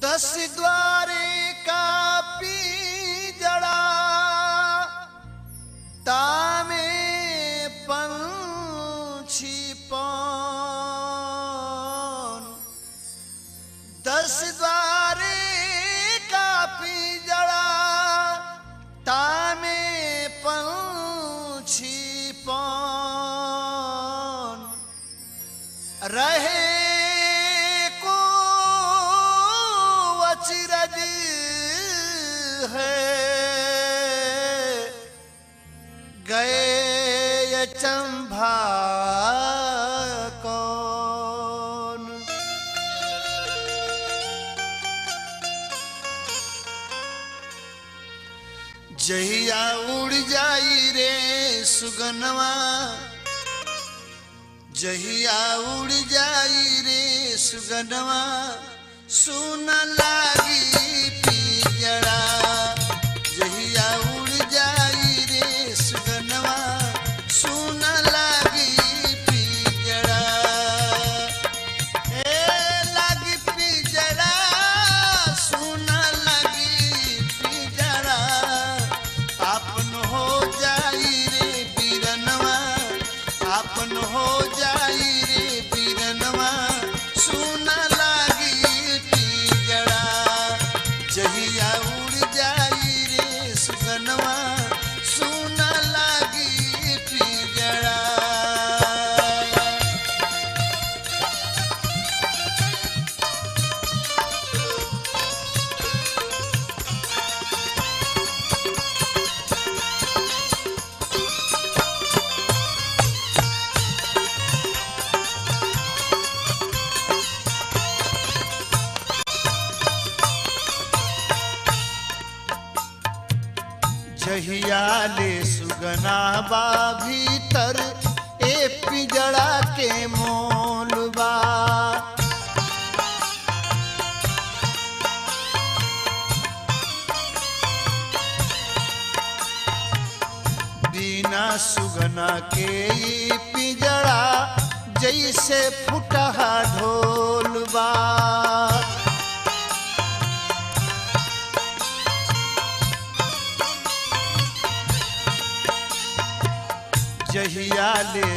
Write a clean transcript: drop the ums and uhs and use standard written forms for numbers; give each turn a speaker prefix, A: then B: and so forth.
A: दस द्वारे का पिंजड़ा तामे पंछी पौन। दस द्वारे का पिंजड़ा तामे पंछी पौन। रहे है गए चंभा कौन। जहिया उड़ जाई रे सुगनवा, जहिया उड़ जाई रे सुगनवा, सुन लागी पिंजड़ा। जहिया उड़ जाई रे सुगनवा, सुन लागी पिंजड़ा। ए लागी पिंजड़ा, सुन लागी पिंजड़ा। आपन हो जाई रे बीरनवा, आपन हो जाई रे बीरनवा, सुन लागी पिंजड़ा। जहिया उड़ जाई रे सुगनवा, सुन लागी पिंजड़ा। जहिया ले सुगना बा भीतर, ए पिंजड़ा के मोलबा। बिना सुगना के ई पिंजड़ा जैसे फुटहा ढोलबा। जहिया ले